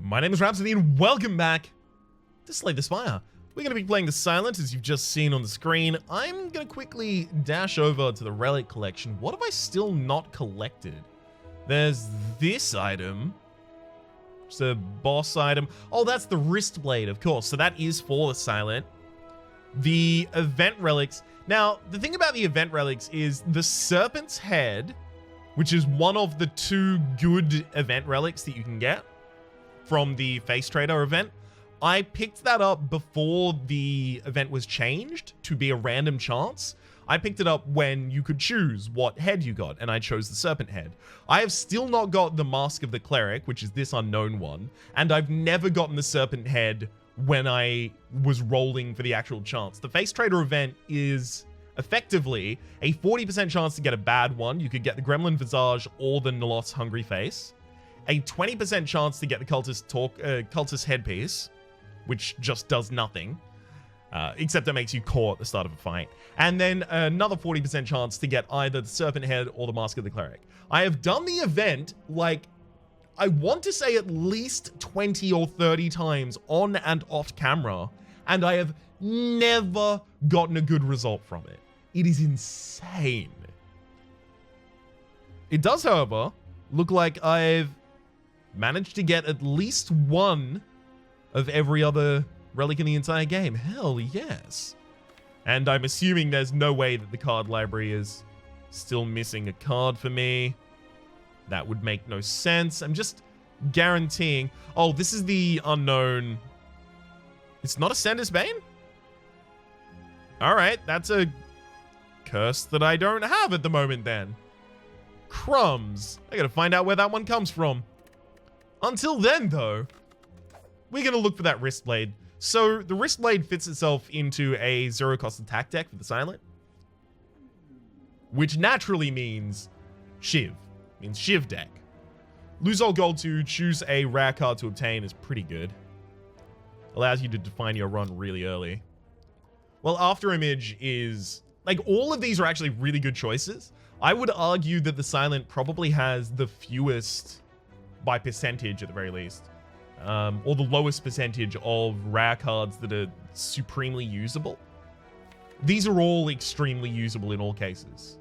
My name is Rhapsody and welcome back to Slay the Spire. We're going to be playing the Silent as you've just seen on the screen. I'm going to quickly dash over to the relic collection. What have I still not collected? There's this item. It's a boss item. Oh, that's the wrist blade, of course. So that is for the Silent. The event relics. Now, the thing about the event relics is the Serpent's Head, which is one of the two good event relics that you can get from the Face Trader event. I picked that up before the event was changed to be a random chance. I picked it up when you could choose what head you got, and I chose the Serpent Head. I have still not got the Mask of the Cleric, which is this unknown one, and I've never gotten the Serpent Head when I was rolling for the actual chance. The Face Trader event is effectively a 40% chance to get a bad one. You could get the Gremlin Visage or the Nalos Hungry Face. A 20% chance to get the Cultist Headpiece, which just does nothing, except it makes you core at the start of a fight. And then another 40% chance to get either the Serpent Head or the Mask of the Cleric. I have done the event, like, I want to say at least 20 or 30 times on and off camera, and I have never gotten a good result from it. It is insane. It does, however, look like I've managed to get at least one of every other relic in the entire game. Hell yes. And I'm assuming there's no way that the card library is still missing a card for me. That would make no sense. I'm just guaranteeing. Oh, this is the unknown. It's not a Sender's Bane? Alright, that's a curse that I don't have at the moment then. Crumbs. I gotta find out where that one comes from. Until then, though, we're going to look for that wrist blade. So the wrist blade fits itself into a zero cost attack deck for the Silent, which naturally means Shiv. Means Shiv deck. Lose all gold to choose a rare card to obtain is pretty good. Allows you to define your run really early. Well, After Image is... like, all of these are actually really good choices. I would argue that the Silent probably has the fewest, by percentage at the very least, or the lowest percentage of rare cards that are supremely usable. These are all extremely usable in all cases.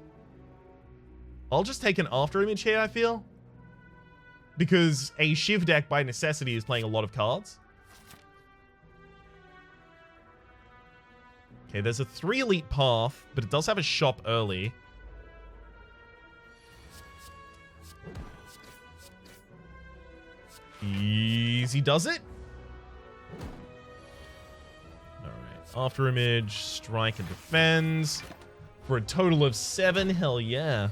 I'll just take an After Image here, I feel, because a Shiv deck by necessity is playing a lot of cards. Okay, there's a 3 elite path, but it does have a shop early. Easy does it. Alright. After Image, Strike and Defends. For a total of 7. Hell yeah.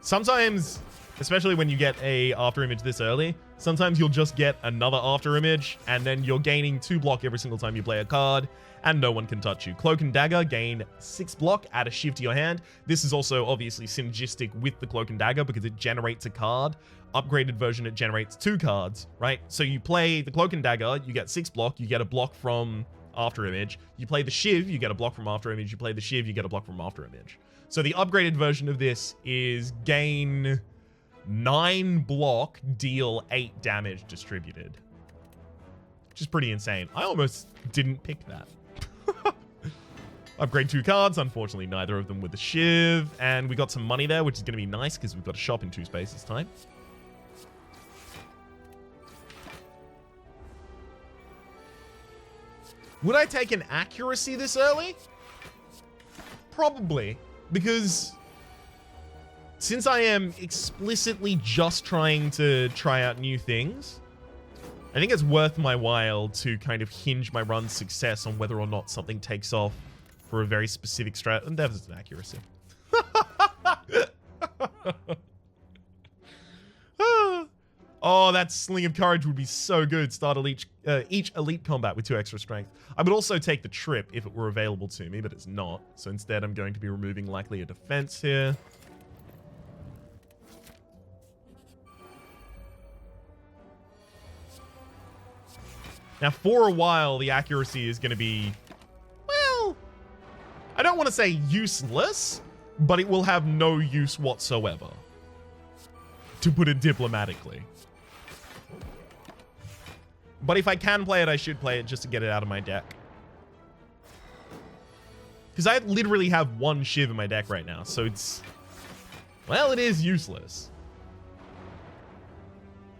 Sometimes, especially when you get a After Image this early, sometimes you'll just get another After Image, and then you're gaining 2 block every single time you play a card, and no one can touch you. Cloak and Dagger gain 6 block, add a Shiv to your hand. This is also obviously synergistic with the Cloak and Dagger because it generates a card. Upgraded version, it generates 2 cards, right? So you play the Cloak and Dagger, you get 6 block, you get a block from After Image. You play the Shiv, you get a block from After Image. You play the Shiv, you get a block from After Image. So the upgraded version of this is gain 9 block, deal 8 damage distributed. Which is pretty insane. I almost didn't pick that. Upgrade 2 cards, unfortunately neither of them with the Shiv. And we got some money there, which is going to be nice because we've got a shop in 2 spaces time. Would I take an accuracy this early? Probably, because since I am explicitly just trying to try out new things, I think it's worth my while to kind of hinge my run's success on whether or not something takes off for a very specific strat. And that's an accuracy. Oh, that Sling of Courage would be so good. Start each elite combat with 2 extra strength. I would also take the trip if it were available to me, but it's not. So instead, I'm going to be removing likely a defense here. Now, for a while, the accuracy is going to be, well, I don't want to say useless, but it will have no use whatsoever, to put it diplomatically. But if I can play it, I should play it just to get it out of my deck. Because I literally have one Shiv in my deck right now, so it's... Well, it is useless.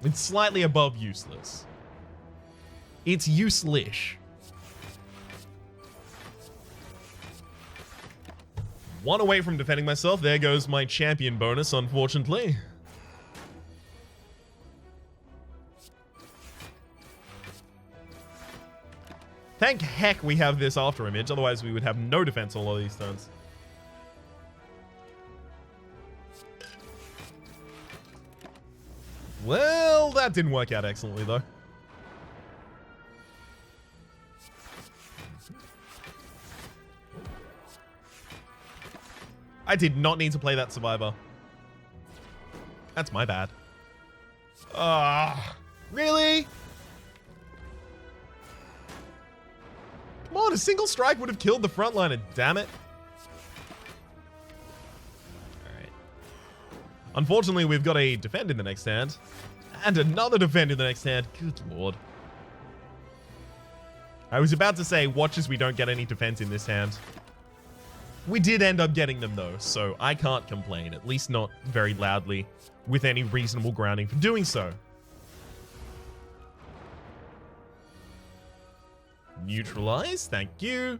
It's slightly above useless. It's useless. One away from defending myself. There goes my champion bonus, unfortunately. Thank heck we have this after image, otherwise we would have no defense all of these turns. Well, that didn't work out excellently, though. I did not need to play that Survivor. That's my bad. Really? Come on, a single strike would have killed the frontliner, damn it. Alright. Unfortunately, we've got a defend in the next hand. And another defend in the next hand. Good lord. I was about to say, watch as we don't get any defense in this hand. We did end up getting them though, so I can't complain, at least not very loudly, with any reasonable grounding for doing so. Neutralize, thank you.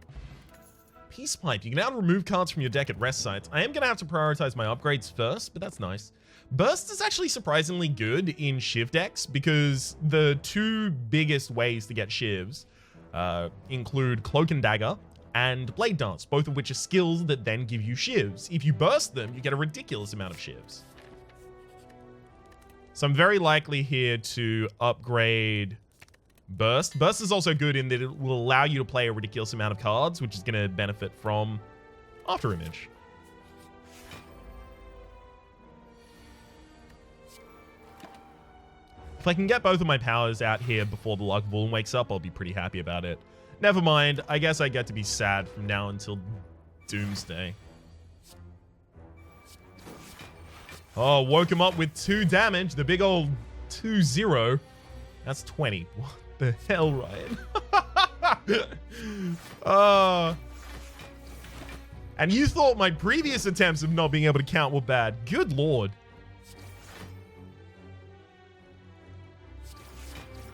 Peace Pipe, you can now remove cards from your deck at rest sites. I am going to have to prioritize my upgrades first, but that's nice. Burst is actually surprisingly good in Shiv decks because the two biggest ways to get Shivs include Cloak and Dagger and Blade Dance, both of which are skills that then give you Shivs. If you burst them, you get a ridiculous amount of Shivs. So I'm very likely here to upgrade Burst. Burst is also good in that it will allow you to play a ridiculous amount of cards, which is going to benefit from After Image. If I can get both of my powers out here before the Luck Bull wakes up, I'll be pretty happy about it. Never mind, I guess I get to be sad from now until Doomsday. Oh, woke him up with 2 damage, the big old 2-0. That's 20. What the hell, Ryan? And you thought my previous attempts of not being able to count were bad. Good lord.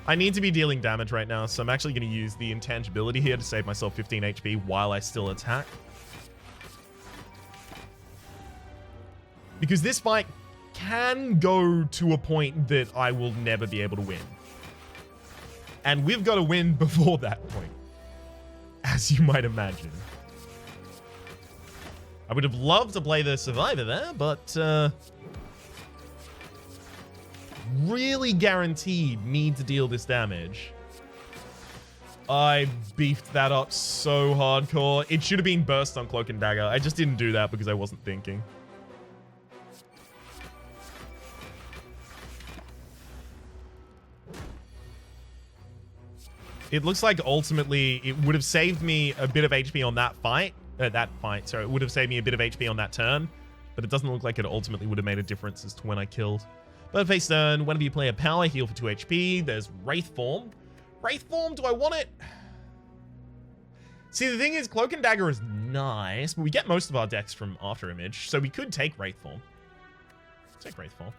I need to be dealing damage right now, so I'm actually going to use the intangibility here to save myself 15 HP while I still attack. Because this fight can go to a point that I will never be able to win. And we've got to win before that point, as you might imagine. I would have loved to play the Survivor there, but really guaranteed need to deal this damage. I beefed that up so hardcore. It should have been Burst on Cloak and Dagger. I just didn't do that because I wasn't thinking. It looks like ultimately it would have saved me a bit of HP on that fight. Sorry, it would have saved me a bit of HP on that turn, but it doesn't look like it ultimately would have made a difference as to when I killed. Third phase turn, whenever you play a power, heal for 2 HP. There's Wraith Form. Wraith Form, do I want it? See, the thing is, Cloak and Dagger is nice, but we get most of our decks from After Image, so we could take Wraith Form. Take Wraith Form.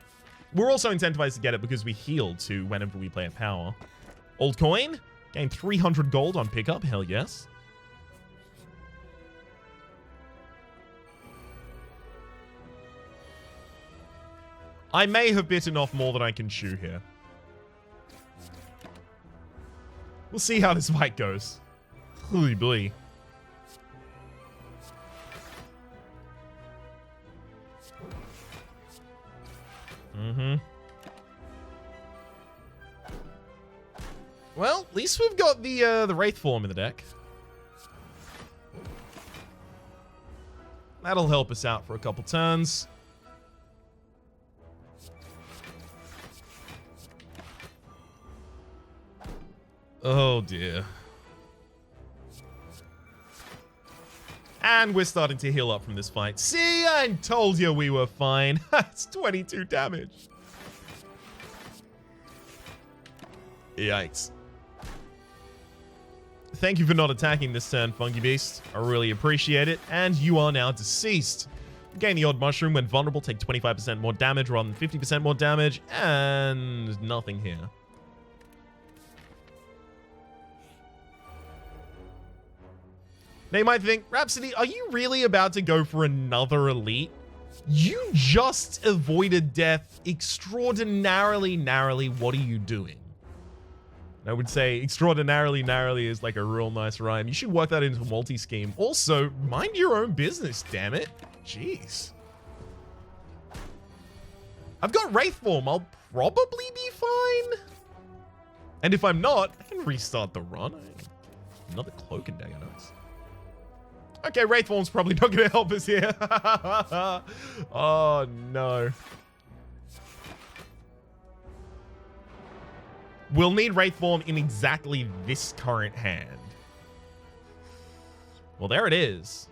We're also incentivized to get it because we heal to whenever we play a power. Old Coin, gain 300 gold on pickup, hell yes. I may have bitten off more than I can chew here. We'll see how this fight goes. Holy boy. Well, at least we've got the Wraith Form in the deck. That'll help us out for a couple turns. Oh dear. And we're starting to heal up from this fight. See, I told you we were fine. It's 22 damage. Yikes. thank you for not attacking this turn, Funky Beast. I really appreciate it. And you are now deceased. Gain the odd mushroom when vulnerable, take 25% more damage rather than 50% more damage, and nothing here. Now you might think, Rhapsody, are you really about to go for another elite? You just avoided death extraordinarily narrowly. What are you doing? I would say extraordinarily narrowly is like a real nice rhyme. You should work that into a multi-scheme. Also, mind your own business, damn it. Jeez. I've got Wraith Form. I'll probably be fine. And if I'm not, I can restart the run. Another Cloak and Dagger, nice. Okay, Wraith Form's probably not going to help us here. Oh, no. We'll need Wraith Form in exactly this current hand. Well, there it is.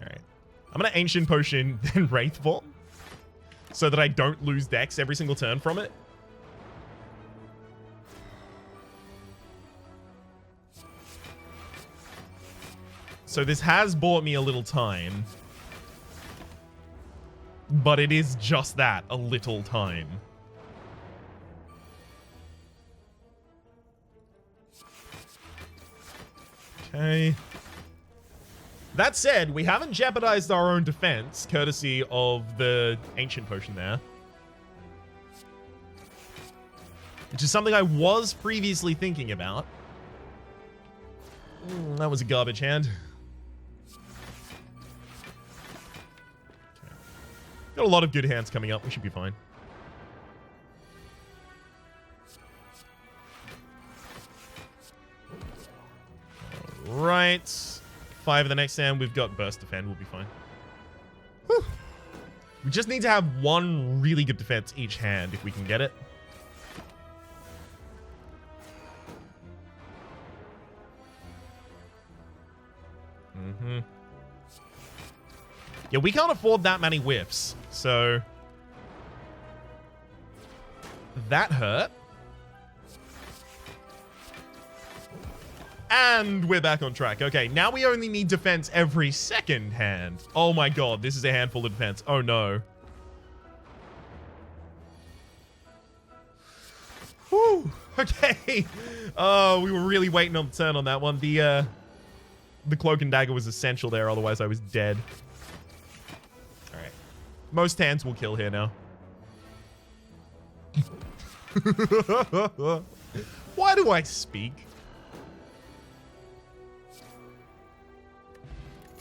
All right. I'm going to Ancient Potion, then Wraith Form, so that I don't lose Dex every single turn from it. So this has bought me a little time. But it is just that, a little time. Okay. That said, we haven't jeopardized our own defense, courtesy of the Ancient Potion there. Which is something I was previously thinking about. That was a garbage hand. Okay. Got a lot of good hands coming up. We should be fine. Right. 5 of the next hand. We've got Burst Defend. We'll be fine. Whew. We just need to have one really good defense each hand if we can get it. Mm-hmm. Yeah, we can't afford that many whiffs, so that hurt. And we're back on track. Okay, now we only need defense every second hand. Oh my god, this is a handful of defense. Oh no. Whew. Okay. Oh, we were really waiting on the turn on that one. The Cloak and Dagger was essential there, otherwise I was dead. Alright. Most hands will kill here now. Why do I speak?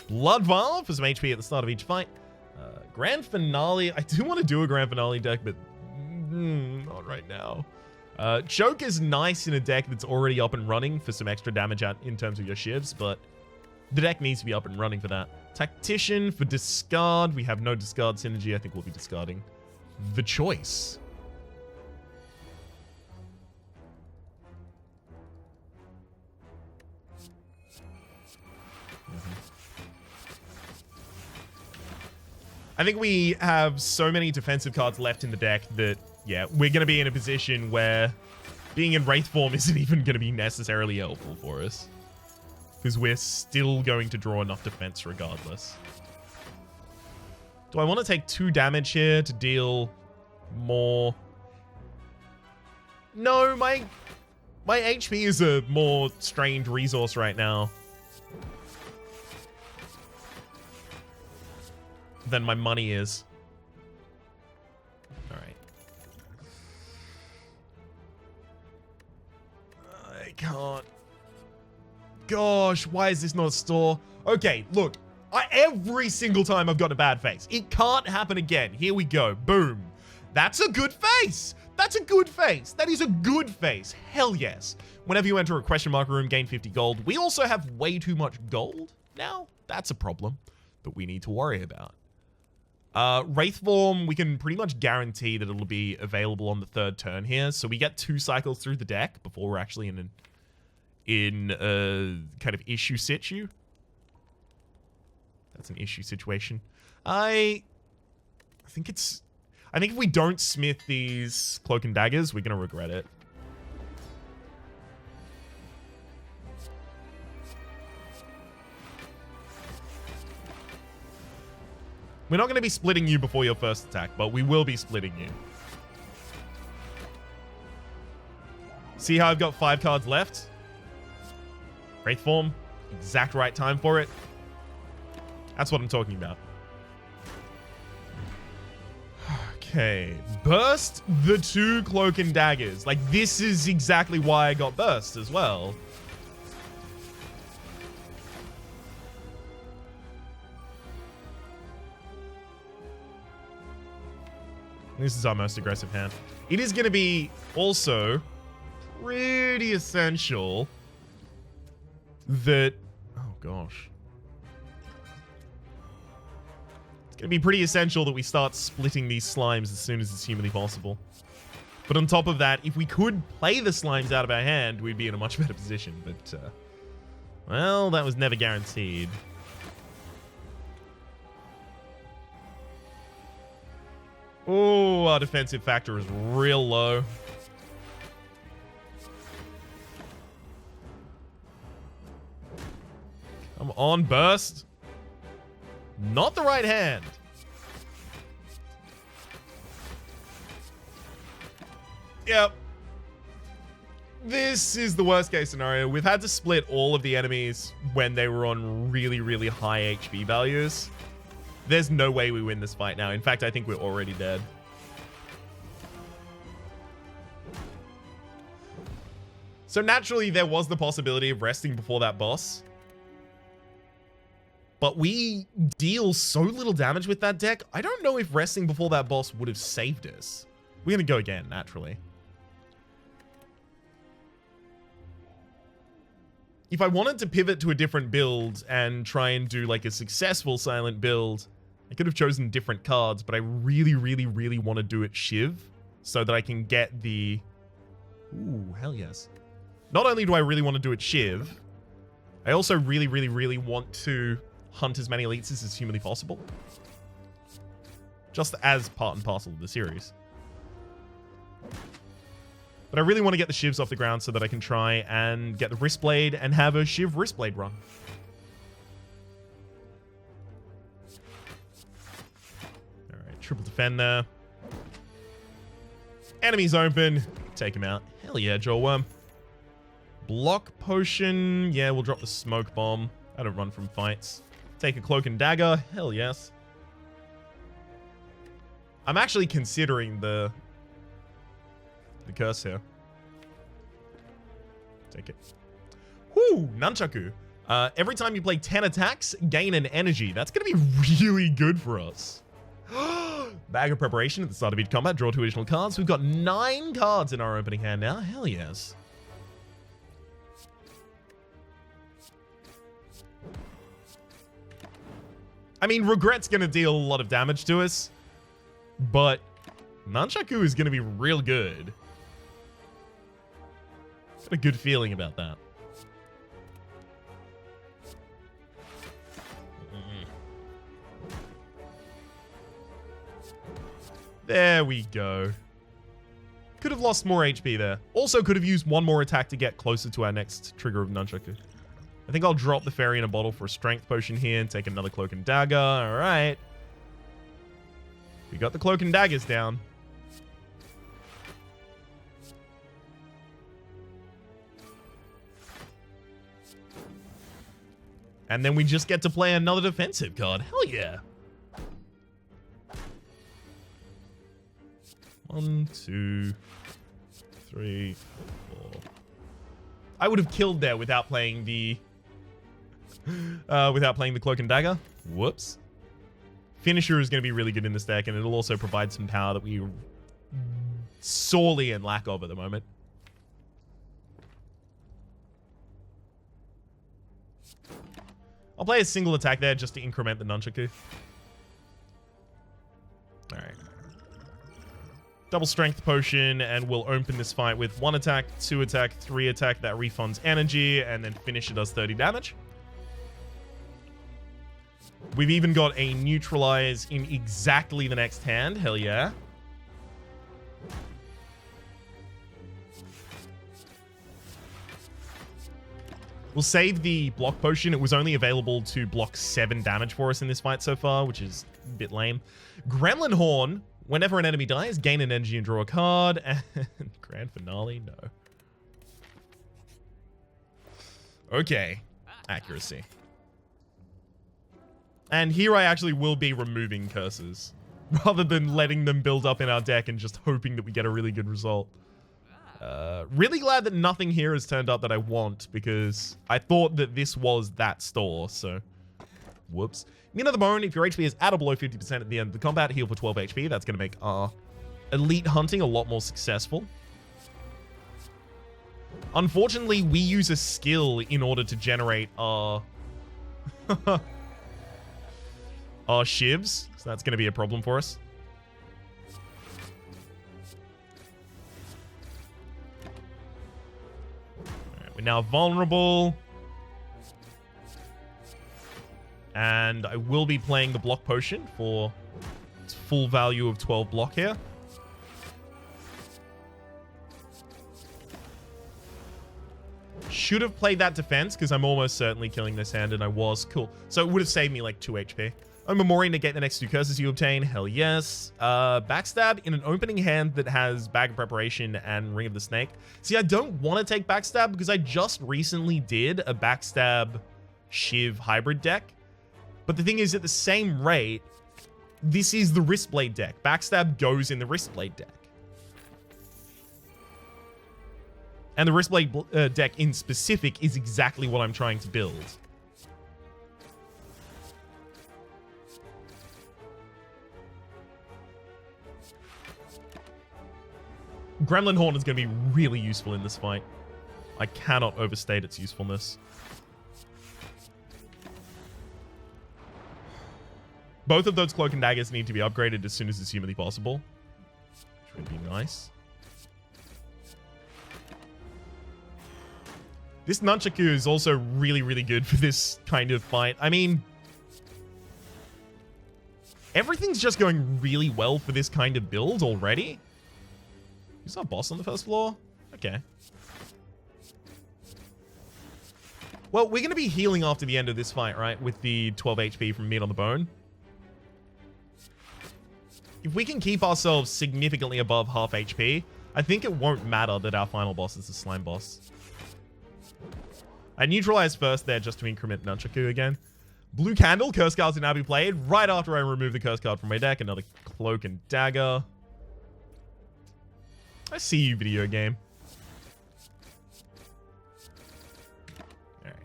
Blood Vial for some HP at the start of each fight. Grand Finale. I do want to do a Grand Finale deck, but not right now. Choke is nice in a deck that's already up and running for some extra damage out in terms of your Shivs, but the deck needs to be up and running for that. Tactician for discard. We have no discard synergy. I think we'll be discarding the Choice. I think we have so many defensive cards left in the deck that, yeah, we're going to be in a position where being in Wraith Form isn't even going to be necessarily helpful for us. Because we're still going to draw enough defense regardless. Do I want to take 2 damage here to deal more? No, my HP is a more strained resource right now than my money is. Alright. I can't. Gosh, why is this not a store? Okay, look. Every single time I've got a bad face. It can't happen again. Here we go. Boom. That's a good face. That's a good face. That is a good face. Hell yes. Whenever you enter a question mark room, gain 50 gold. We also have way too much gold now. That's a problem that we need to worry about. Wraith Form, we can pretty much guarantee that it'll be available on the 3rd turn here. So we get 2 cycles through the deck before we're actually in a kind of issue situ. That's an issue situation. I think if we don't smith these Cloak and Daggers, we're going to regret it. We're not going to be splitting you before your first attack, but we will be splitting you. See how I've got 5 cards left? Wraith form. Exact right time for it. That's what I'm talking about. Okay. Burst the 2 cloak and daggers. Like, this is exactly why I got burst as well. This is our most aggressive hand. It is going to be also pretty essential that... Oh, gosh. It's going to be pretty essential that we start splitting these slimes as soon as it's humanly possible. But on top of that, if we could play the slimes out of our hand, we'd be in a much better position. But, well, that was never guaranteed. Oh, our defensive factor is real low. Come on, burst. Not the right hand. Yep. This is the worst case scenario. We've had to split all of the enemies when they were on really, really high HP values. There's no way we win this fight now. In fact, I think we're already dead. So naturally, there was the possibility of resting before that boss. But we deal so little damage with that deck, I don't know if resting before that boss would have saved us. We're going to go again, naturally. If I wanted to pivot to a different build and try and do like a successful silent build, I could have chosen different cards, but I really, really, really want to do it Shiv so that I can get the... Ooh, hell yes. Not only do I really want to do it Shiv, I also really, really, really want to hunt as many elites as humanly possible. Just as part and parcel of the series. But I really want to get the Shivs off the ground so that I can try and get the Wristblade and have a Shiv Wristblade run. Alright, triple defend there. Enemies open. Take him out. Hell yeah, Jawworm. Block potion. Yeah, we'll drop the smoke bomb. I don't run from fights. Take a cloak and dagger. Hell yes. I'm actually considering the curse here. Take it. Whoo! Nunchaku. Every time you play 10 attacks, gain an energy. That's going to be really good for us. Bag of preparation at the start of each combat. Draw 2 additional cards. We've got 9 cards in our opening hand now. Hell yes. I mean, Regret's going to deal a lot of damage to us, but Nunchaku is going to be real good. Got a good feeling about that. There we go. Could have lost more HP there. Also could have used one more attack to get closer to our next trigger of Nunchaku. I think I'll drop the fairy in a bottle for a strength potion here and take another cloak and dagger. All right. We got the cloak and daggers down. And then we just get to play another defensive card. Hell yeah. 1, 2, 3, 4. I would have killed there without playing the cloak and dagger. Whoops. Finisher is going to be really good in this deck, and it'll also provide some power that we sorely in lack of at the moment. I'll play a single attack there just to increment the Nunchaku. Alright. Double strength potion, and we'll open this fight with 1 attack, 2 attack, 3 attack. That refunds energy, and then finish it does 30 damage. We've even got a neutralize in exactly the next hand. Hell yeah. We'll save the block potion. It was only available to block 7 damage for us in this fight so far, which is a bit lame. Gremlin Horn. Whenever an enemy dies, gain an energy and draw a card. And grand finale, no. Okay. Accuracy. And here I actually will be removing curses, rather than letting them build up in our deck and just hoping that we get a really good result. Really glad that nothing here has turned up that I want, because I thought that this was that store, so... Whoops. Mean of the Bone, if your HP is at or below 50% at the end of the combat, heal for 12 HP. That's going to make our elite hunting a lot more successful. Unfortunately, we use a skill in order to generate our... our Shivs, so that's going to be a problem for us. We're now vulnerable. And I will be playing the block potion for its full value of 12 block here. Should have played that defense because I'm almost certainly killing this hand, and I was. Cool. So it would have saved me like 2 HP. Memorial, negate the next 2 curses you obtain. Hell yes. Backstab in an opening hand that has Bag of Preparation and Ring of the Snake. See, I don't want to take Backstab because I just recently did a Backstab Shiv hybrid deck. But the thing is, at the same rate, this is the Wristblade deck. Backstab goes in the Wristblade deck. And the Wristblade deck in specific is exactly what I'm trying to build. Gremlin Horn is going to be really useful in this fight. I cannot overstate its usefulness. Both of those Cloak and Daggers need to be upgraded as soon as it's humanly possible, which would be nice. This Nunchaku is also really, really good for this kind of fight. I mean, everything's just going really well for this kind of build already. Is our boss on the first floor? Okay. Well, we're going to be healing after the end of this fight, right? With the 12 HP from Meat on the Bone. If we can keep ourselves significantly above half HP, I think it won't matter that our final boss is the slime boss. I neutralized first there just to increment Nunchaku again. Blue Candle, Curse cards can now be played right after I remove the Curse card from my deck. Another Cloak and Dagger. I see you, video game. Alright.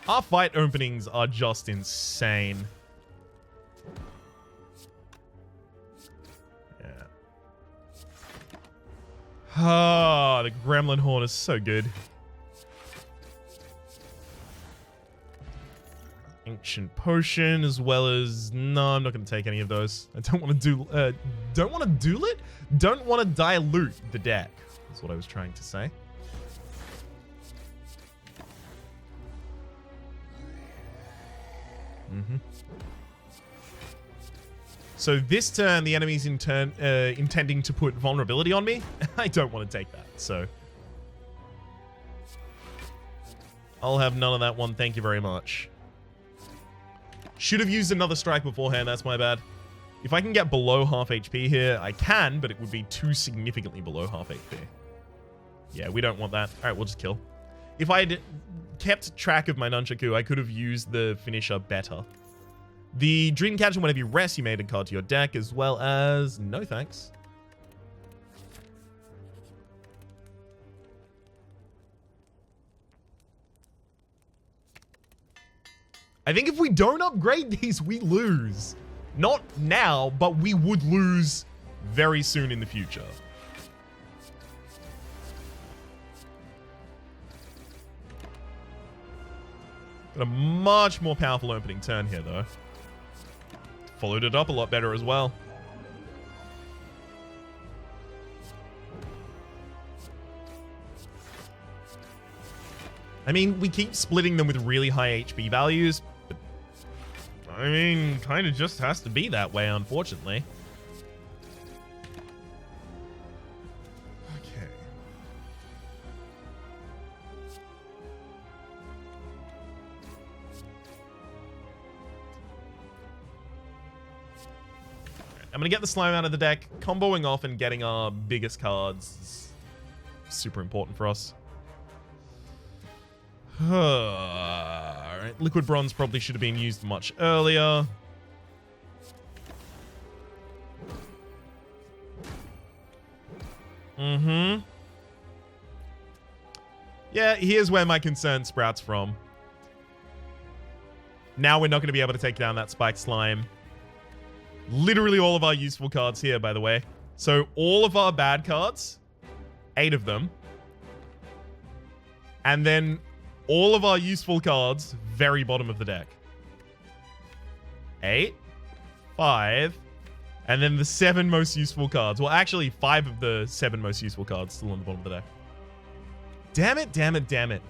Our fight openings are just insane. Yeah. Ah, the Gremlin Horn is so good. Ancient Potion, as well as... No, I'm not going to take any of those. I don't want to do... don't want to duel it? Don't want to dilute the deck. That's what I was trying to say. So this turn, the enemy's intending to put vulnerability on me. I don't want to take that, so... I'll have none of that one, thank you very much. Should have used another strike beforehand, that's my bad. If I can get below half HP here, I can, but it would be too significantly below half HP. Yeah, we don't want that. Alright, we'll just kill. If I had kept track of my Nunchaku, I could have used the finisher better. The Dreamcatcher, whenever you rest, you may add a card to your deck, as well as... No thanks. I think if we don't upgrade these, we lose. Not now, but we would lose very soon in the future. Got a much more powerful opening turn here, though. Followed it up a lot better as well. I mean, we keep splitting them with really high HP values, but I mean, kind of just has to be that way, unfortunately. Okay. I'm going to get the slime out of the deck. Comboing off and getting our biggest cards is super important for us. Alright, Liquid Bronze probably should have been used much earlier. Yeah, here's where my concern sprouts from. Now we're not going to be able to take down that spiked slime. Literally all of our useful cards here, by the way. So all of our bad cards, 8 of them. And then all of our useful cards, very bottom of the deck. 8, 5, and then the 7 most useful cards. Well, actually, 5 of the 7 most useful cards still on the bottom of the deck. Damn it, damn it, damn it.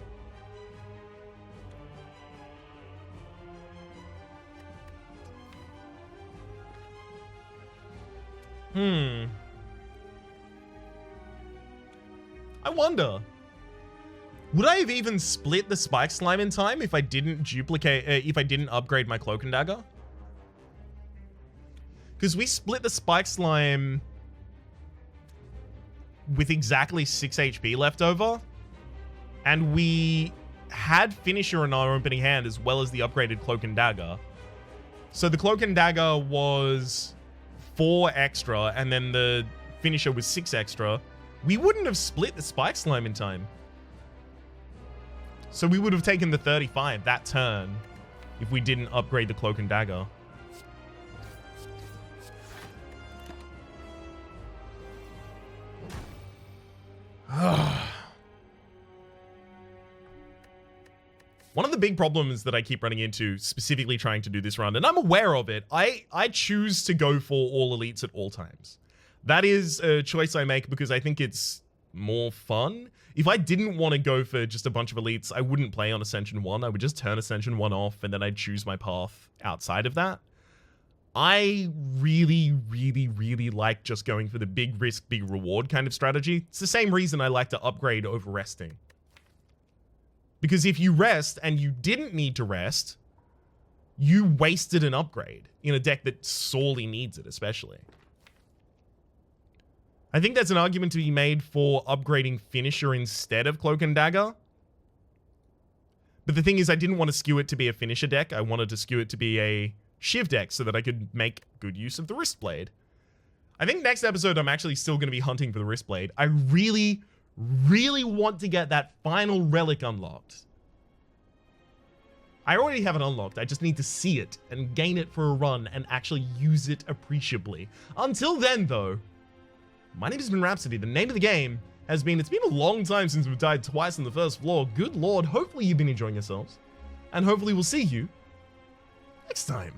I wonder. Would I have even split the spike slime in time if I didn't if I didn't upgrade my cloak and dagger? Because we split the spike slime with exactly 6 HP left over. And we had finisher in our opening hand as well as the upgraded cloak and dagger. So the cloak and dagger was 4 extra, and then the finisher was 6 extra. We wouldn't have split the spike slime in time. So we would have taken the 35 that turn if we didn't upgrade the cloak and dagger. One of the big problems that I keep running into, specifically trying to do this run, and I'm aware of it, I choose to go for all elites at all times. That is a choice I make because I think it's more fun. If I didn't want to go for just a bunch of elites, I wouldn't play on Ascension 1. I would just turn Ascension 1 off, and then I'd choose my path outside of that. I really, really, really like just going for the big risk, big reward kind of strategy. It's the same reason I like to upgrade over resting. Because if you rest and you didn't need to rest, you wasted an upgrade in a deck that sorely needs it, especially. I think there's an argument to be made for upgrading finisher instead of cloak and dagger. But the thing is, I didn't want to skew it to be a finisher deck. I wanted to skew it to be a Shiv deck so that I could make good use of the wrist blade. I think next episode I'm actually still going to be hunting for the wrist blade. I really, really want to get that final relic unlocked. I already have it unlocked. I just need to see it and gain it for a run and actually use it appreciably. Until then, though, my name has been Rhapsody. The name of the game has been, it's been a long time since we've died twice on the first floor. Good lord, hopefully you've been enjoying yourselves. And hopefully we'll see you next time.